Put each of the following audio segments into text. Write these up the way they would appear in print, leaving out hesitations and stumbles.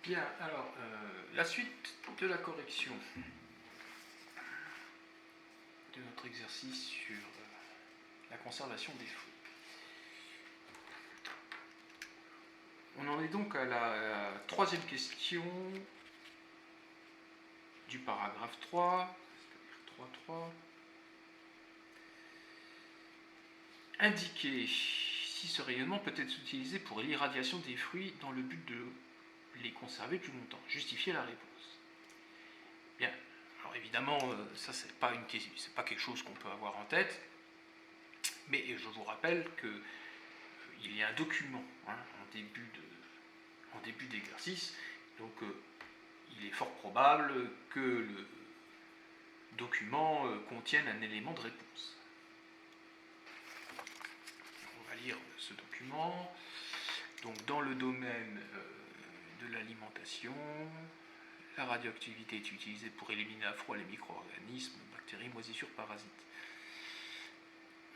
Bien, alors, la suite de la correction de notre exercice sur la conservation des fruits. On en est donc à la troisième question du paragraphe 3, c'est-à-dire 3.3. Indiquer si ce rayonnement peut être utilisé pour l'irradiation des fruits dans le but de les conserver plus longtemps. Justifier la réponse. Bien, alors évidemment, ça c'est pas quelque chose qu'on peut avoir en tête, mais je vous rappelle qu'il y a un document en début d'exercice, donc il est fort probable que le document contienne un élément de réponse. On va lire ce document. Donc dans le domaine de l'alimentation, la radioactivité est utilisée pour éliminer à froid les micro-organismes, bactéries, moisissures, parasites.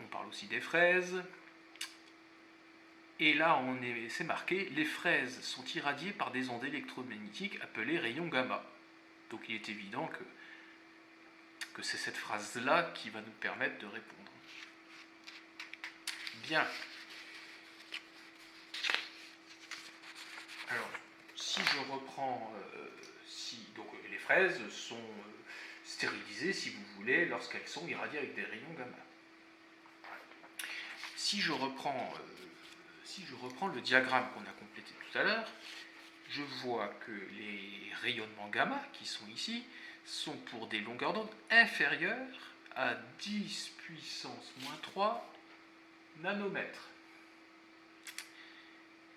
On parle aussi des fraises. Et là, c'est marqué, les fraises sont irradiées par des ondes électromagnétiques appelées rayons gamma. Donc il est évident que c'est cette phrase-là qui va nous permettre de répondre. Bien. Alors, si je reprends, donc les fraises sont stérilisées, si vous voulez, lorsqu'elles sont irradiées avec des rayons gamma. Si je reprends le diagramme qu'on a complété tout à l'heure, je vois que les rayonnements gamma qui sont ici sont pour des longueurs d'onde inférieures à 10 puissance moins 3 nanomètres.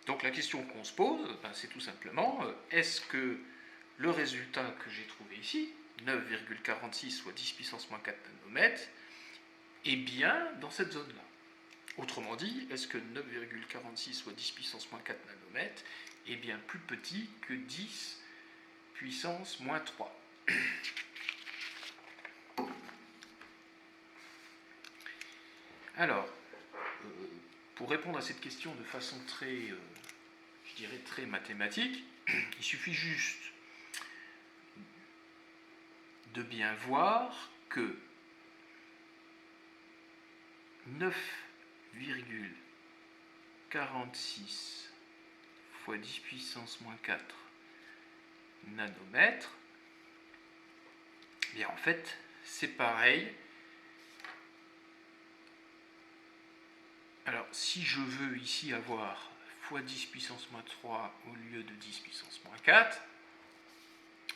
Donc la question qu'on se pose, c'est tout simplement, est-ce que le résultat que j'ai trouvé ici, 9,46 soit 10 puissance moins 4 nanomètres, est bien dans cette zone-là? Autrement dit, est-ce que 9,46 soit 10 puissance moins 4 nanomètres est bien plus petit que 10 puissance moins 3? Alors, pour répondre à cette question de façon très mathématique, il suffit juste de bien voir que 9,46 fois 10 puissance moins 4 nanomètres, bien en fait, c'est pareil. Alors, si je veux ici avoir fois 10 puissance moins 3 au lieu de 10 puissance moins 4,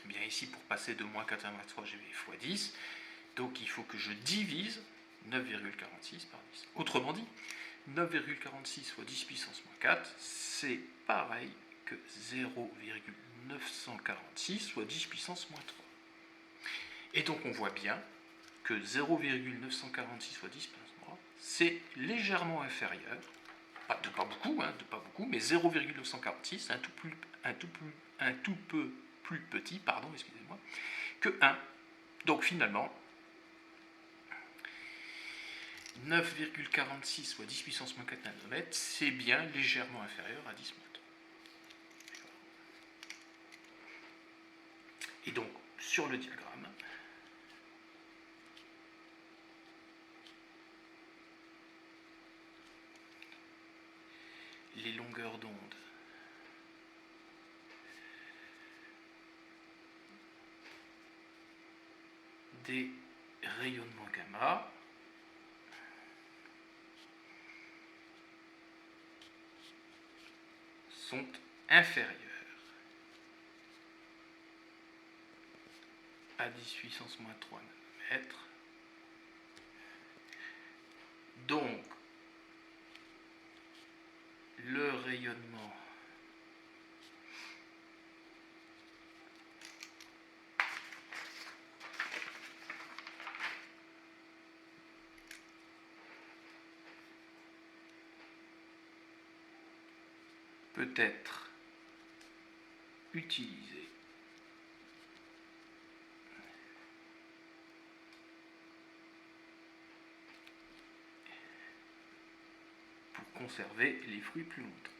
eh bien ici, pour passer de moins 4 à moins 3, je vais fois 10. Donc, il faut que je divise 9,46 par 10. Autrement dit, 9,46 fois 10 puissance moins 4, c'est pareil que 0,946 soit 10 puissance moins 3. Et donc, on voit bien que 0,946 fois 10 puissance moins 3, c'est légèrement inférieur, de pas beaucoup, mais 0,946, un tout peu plus petit, que 1. Donc finalement, 9,46 fois 10 puissance moins 4 nanomètres, c'est bien légèrement inférieur à 10 moins 3. Et donc, sur le diagramme, les longueurs d'onde des rayonnements gamma sont inférieures à 10 puissance moins 3 nanomètres. Donc, le rayonnement peut être utilisé pour conserver les fruits plus longtemps.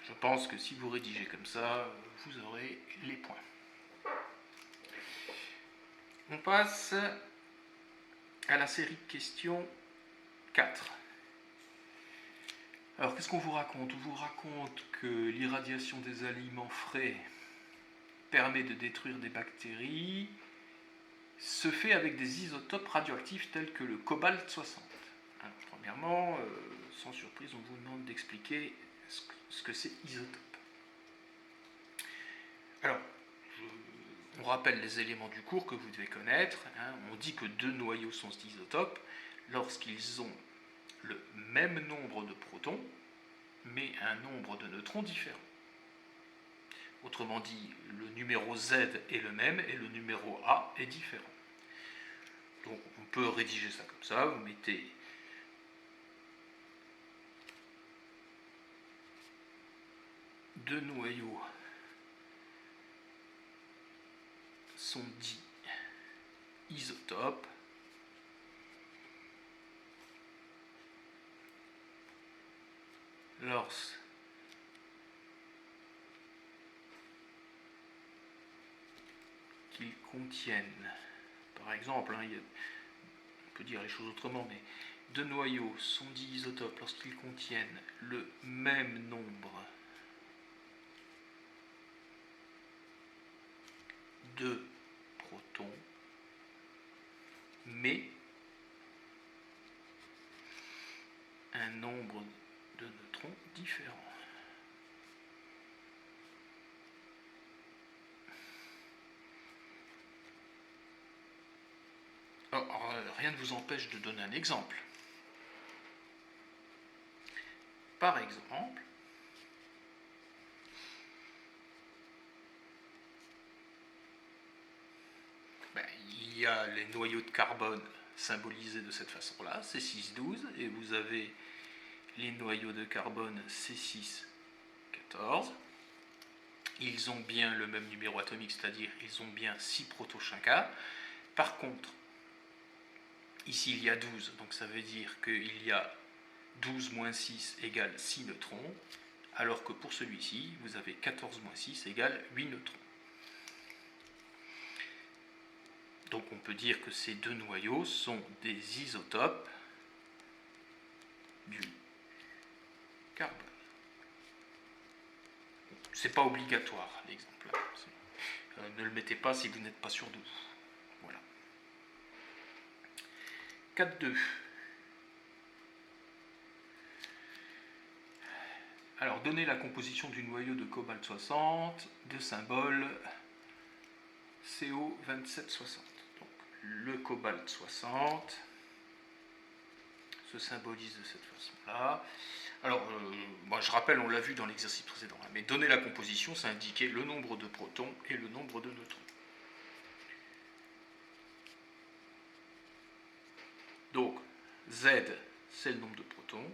Je pense que si vous rédigez comme ça, vous aurez les points. On passe à la série de questions 4. Alors, qu'est-ce qu'on vous raconte? On vous raconte que l'irradiation des aliments frais permet de détruire des bactéries, se fait avec des isotopes radioactifs tels que le cobalt-60. Alors, premièrement, sans surprise, on vous demande d'expliquer ce que c'est isotope. Alors, on rappelle les éléments du cours que vous devez connaître. On dit que deux noyaux sont isotopes lorsqu'ils ont le même nombre de protons, mais un nombre de neutrons différent. Autrement dit, le numéro Z est le même et le numéro A est différent. Donc on peut rédiger ça comme ça, vous mettez deux noyaux sont dits isotopes. Lorsqu'ils contiennent, par exemple, on peut dire les choses autrement, mais deux noyaux sont dits isotopes lorsqu'ils contiennent le même nombre de protons, mais un nombre de neutrons différent. Alors, rien ne vous empêche de donner un exemple. Par exemple, il y a les noyaux de carbone symbolisés de cette façon-là, C612, et vous avez les noyaux de carbone C614. Ils ont bien le même numéro atomique, c'est-à-dire ils ont bien 6 protons chacun. Par contre, ici il y a 12, donc ça veut dire qu'il y a 12 moins 6 égale 6 neutrons, alors que pour celui-ci, vous avez 14 moins 6 égale 8 neutrons. Donc on peut dire que ces deux noyaux sont des isotopes du carbone. C'est pas obligatoire l'exemple. Ne le mettez pas si vous n'êtes pas sûr de vous. Voilà. 4.2. Alors, donnez la composition du noyau de cobalt-60 de symbole CO2760. Donc, le cobalt-60 se symbolise de cette façon-là. Alors, je rappelle, on l'a vu dans l'exercice précédent, mais donner la composition, ça indiquait le nombre de protons et le nombre de neutrons. Donc, Z, c'est le nombre de protons.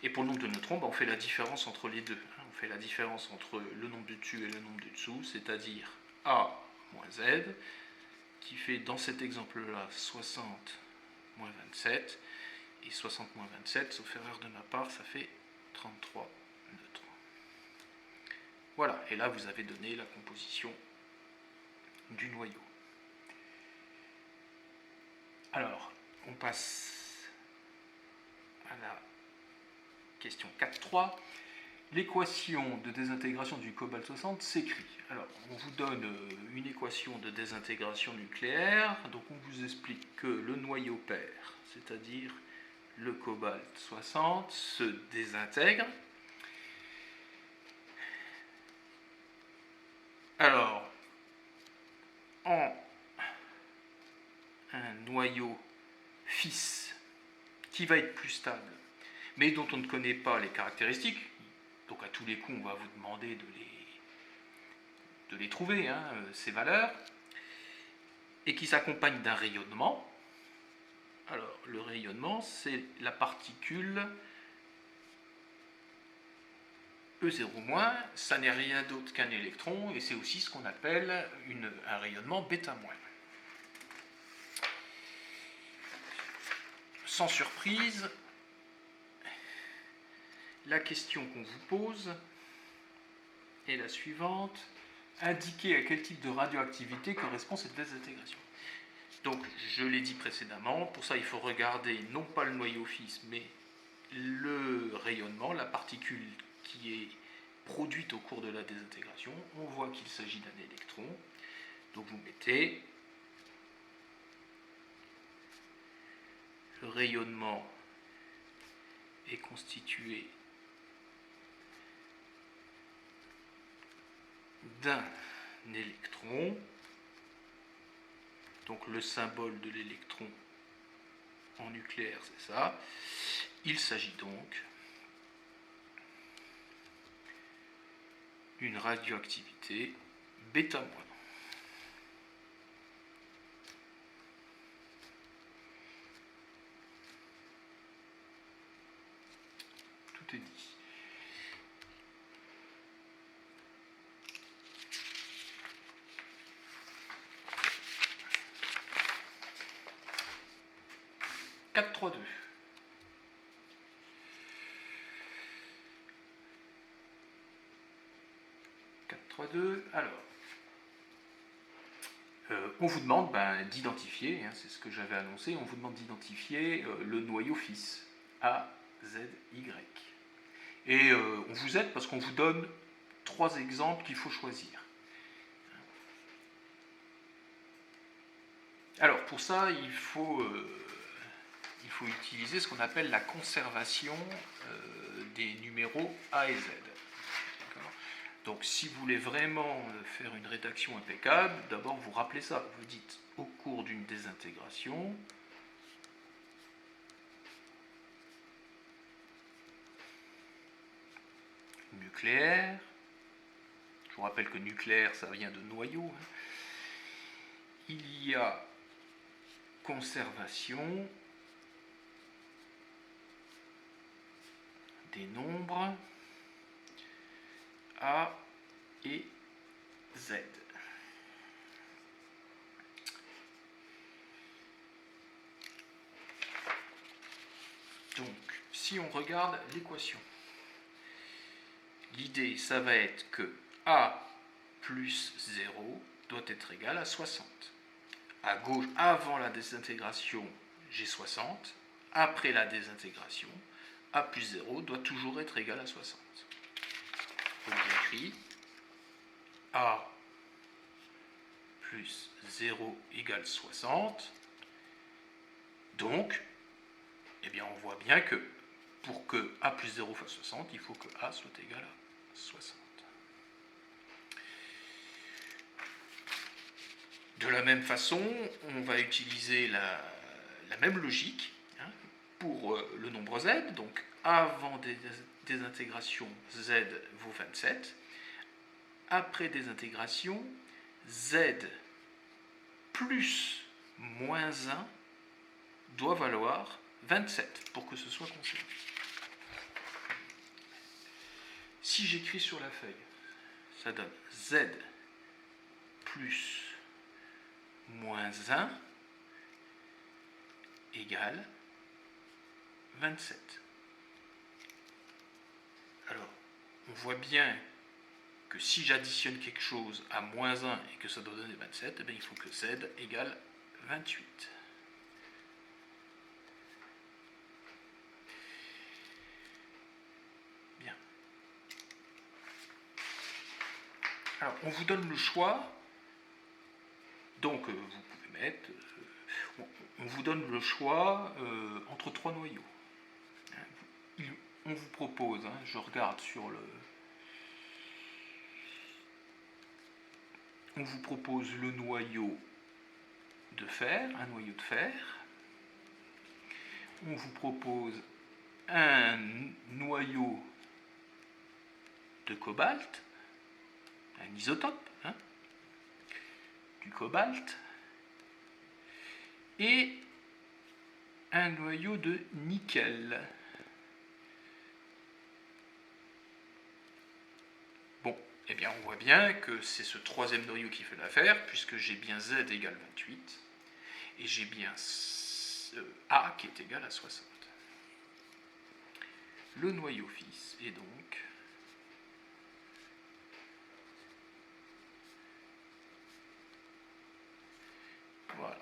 Et pour le nombre de neutrons, on fait la différence entre les deux. On fait la différence entre le nombre du dessus et le nombre du dessous, c'est-à-dire A moins Z, qui fait dans cet exemple-là 60 moins 27. Et 60 moins 27, sauf erreur de ma part, ça fait 33 neutrons. Voilà, et là vous avez donné la composition du noyau. Alors, on passe à la question 4.3. L'équation de désintégration du cobalt-60 s'écrit. Alors, on vous donne une équation de désintégration nucléaire, donc on vous explique que le noyau pair, c'est-à-dire le cobalt-60, se désintègre. Alors, en un noyau fils qui va être plus stable, mais dont on ne connaît pas les caractéristiques, donc à tous les coups on va vous demander de les trouver, ces valeurs, et qui s'accompagne d'un rayonnement. Alors, le rayonnement, c'est la particule E0-, ça n'est rien d'autre qu'un électron, et c'est aussi ce qu'on appelle un rayonnement β-. Sans surprise, la question qu'on vous pose est la suivante. Indiquez à quel type de radioactivité correspond cette désintégration. Donc, je l'ai dit précédemment, pour ça il faut regarder non pas le noyau fils, mais le rayonnement, la particule qui est produite au cours de la désintégration. On voit qu'il s'agit d'un électron. Donc vous mettez le rayonnement est constitué d'un électron. Donc le symbole de l'électron en nucléaire, c'est ça. Il s'agit donc d'une radioactivité β-. Tout est dit. Quatre, 3, 2. Alors, on vous demande d'identifier, c'est ce que j'avais annoncé, on vous demande d'identifier le noyau fils, A, Z, Y. Et on vous aide parce qu'on vous donne 3 exemples qu'il faut choisir. Alors, pour ça, il faut utiliser ce qu'on appelle la conservation des numéros A et Z. Donc si vous voulez vraiment faire une rédaction impeccable, d'abord vous rappelez ça. Vous dites au cours d'une désintégration, nucléaire, je vous rappelle que nucléaire ça vient de noyau, il y a conservation des nombres A et Z. Donc, si on regarde l'équation, l'idée, ça va être que A plus 0 doit être égal à 60. À gauche, avant la désintégration, j'ai 60. Après la désintégration, A plus 0 doit toujours être égal à 60. Donc j'écris A plus 0 égale 60. Donc, eh bien, on voit bien que pour que A plus 0 fasse 60, il faut que A soit égal à 60. De la même façon, on va utiliser la même logique pour le nombre Z. Donc, avant des intégrations, Z vaut 27. Après des intégrations, Z plus moins 1 doit valoir 27 pour que ce soit conservé. Si j'écris sur la feuille, ça donne Z plus moins 1 égale 27. Alors, on voit bien que si j'additionne quelque chose à moins 1 et que ça doit donner 27, eh bien, il faut que Z égale 28. Bien. Alors, on vous donne le choix. Donc, vous pouvez mettre... on vous donne le choix entre 3 noyaux. On vous propose, je regarde sur le... On vous propose le noyau de fer, un noyau de fer. On vous propose un noyau de cobalt, un isotope, du cobalt, et un noyau de nickel. Bon, eh bien on voit bien que c'est ce troisième noyau qui fait l'affaire, puisque j'ai bien Z égale 28, et j'ai bien A qui est égal à 60. le noyau fils est donc voilà.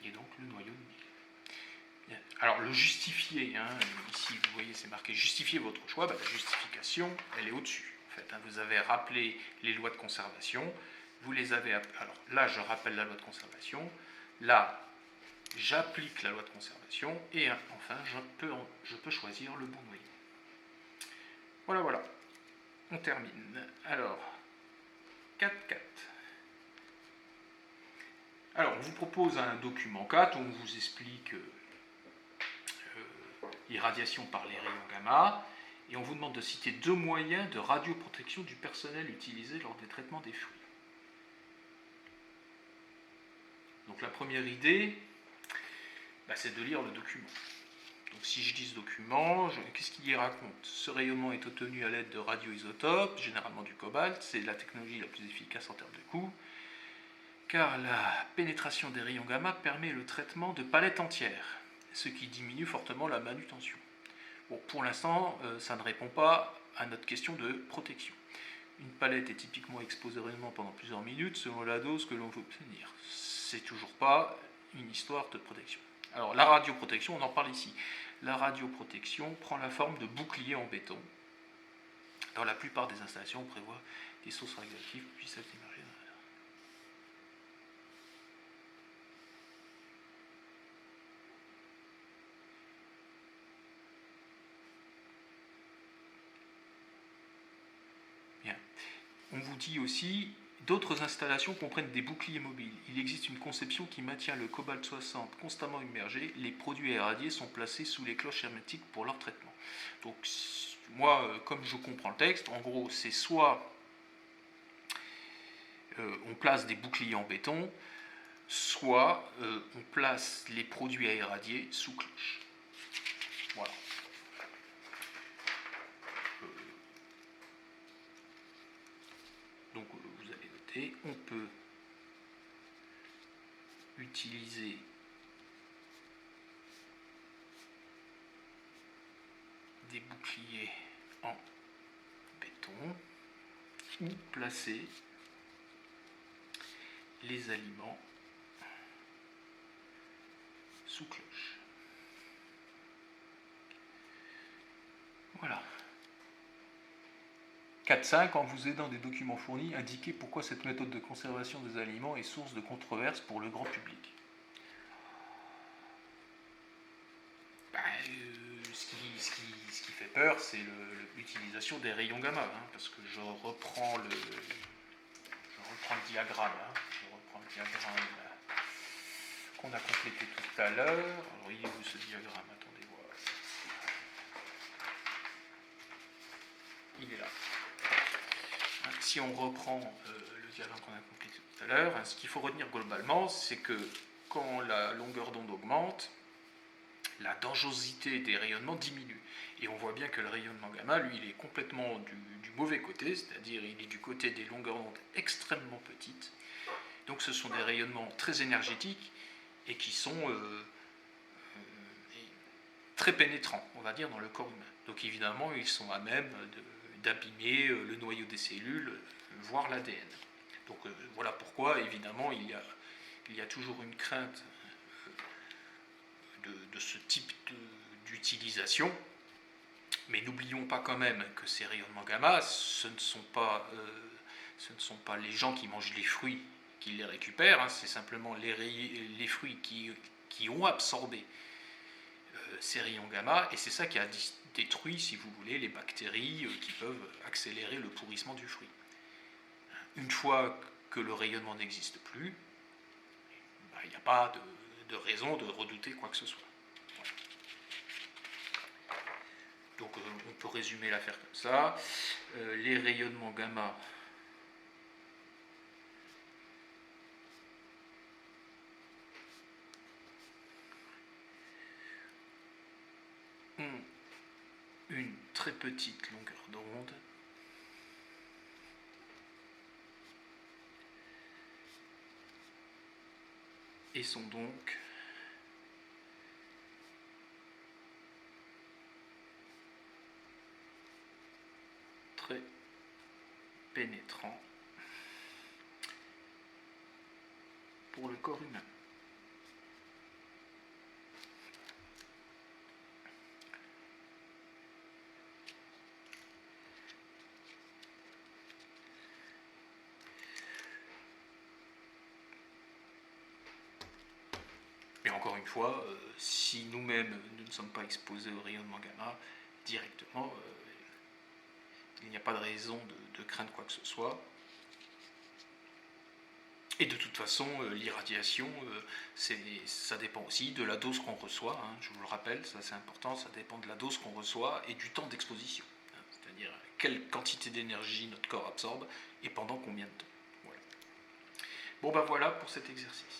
Et donc le noyau de Mille. Bien. Alors le justifier, hein, ici vous voyez c'est marqué justifier votre choix, ben, la justification elle est au-dessus. En fait, hein, vous avez rappelé les lois de conservation, vous les avez. Alors là je rappelle la loi de conservation, là j'applique la loi de conservation et enfin je peux choisir le bon noyau. Voilà, voilà. On termine. Alors, 4.4. Alors, on vous propose un document 4 où on vous explique l'irradiation par les rayons gamma et on vous demande de citer 2 moyens de radioprotection du personnel utilisé lors des traitements des fruits. Donc la première idée, bah, c'est de lire le document. Donc si je dis ce document, qu'est-ce qu'il y raconte? Ce rayonnement est obtenu à l'aide de radioisotopes, généralement du cobalt, c'est la technologie la plus efficace en termes de coût, car la pénétration des rayons gamma permet le traitement de palettes entières, ce qui diminue fortement la manutention. Bon, pour l'instant, ça ne répond pas à notre question de protection. Une palette est typiquement exposée au rayonnement pendant plusieurs minutes selon la dose que l'on veut obtenir. C'est toujours pas une histoire de protection. Alors la radioprotection, on en parle ici. La radioprotection prend la forme de boucliers en béton. Dans la plupart des installations, on prévoit des sources radioactives puissent être émergées dans l'air. Bien. On vous dit aussi, d'autres installations comprennent des boucliers mobiles. Il existe une conception qui maintient le cobalt 60 constamment immergé. Les produits irradiés sont placés sous les cloches hermétiques pour leur traitement. Donc, moi, comme je comprends le texte, en gros, c'est soit on place des boucliers en béton, soit on place les produits à irradier sous cloche. Voilà. Donc vous allez noter, on peut utiliser des boucliers en béton ou placer les aliments sous cloche. Voilà. 4.5. En vous aidant des documents fournis, indiquez pourquoi cette méthode de conservation des aliments est source de controverses pour le grand public. Ce qui fait peur, c'est l'utilisation des rayons gamma, hein, parce que je reprends le diagramme. Je reprends le diagramme qu'on a complété tout à l'heure. Alors, il est où ce diagramme? Attendez voir. Il est là. Si on reprend le diagramme qu'on a complété tout à l'heure, ce qu'il faut retenir globalement, c'est que quand la longueur d'onde augmente, la dangerosité des rayonnements diminue. Et on voit bien que le rayonnement gamma, lui, il est complètement du mauvais côté, c'est-à-dire il est du côté des longueurs d'onde extrêmement petites. Donc ce sont des rayonnements très énergétiques et qui sont très pénétrants, on va dire, dans le corps humain. Donc évidemment, ils sont à même d'abîmer le noyau des cellules, voire l'ADN. Donc voilà pourquoi, évidemment, il y a toujours une crainte de ce type d'utilisation. Mais n'oublions pas quand même que ces rayonnements gamma, ce ne sont pas les gens qui mangent les fruits qui les récupèrent, hein, c'est simplement les fruits qui ont absorbé ces rayons gamma, et c'est ça qui a détruit, si vous voulez, les bactéries qui peuvent accélérer le pourrissement du fruit. Une fois que le rayonnement n'existe plus, il n'y a pas de raison de redouter quoi que ce soit. Voilà. Donc on peut résumer l'affaire comme ça. Les rayonnements gamma ont une très petite longueur d'onde et sont donc très pénétrants pour le corps humain. Et encore une fois, si nous-mêmes nous ne sommes pas exposés au rayonnement gamma directement, il n'y a pas de raison de craindre quoi que ce soit. Et de toute façon, l'irradiation, ça dépend aussi de la dose qu'on reçoit, hein, je vous le rappelle, ça c'est important, ça dépend de la dose qu'on reçoit et du temps d'exposition, hein, c'est-à-dire quelle quantité d'énergie notre corps absorbe et pendant combien de temps. Voilà. Bon ben voilà pour cet exercice.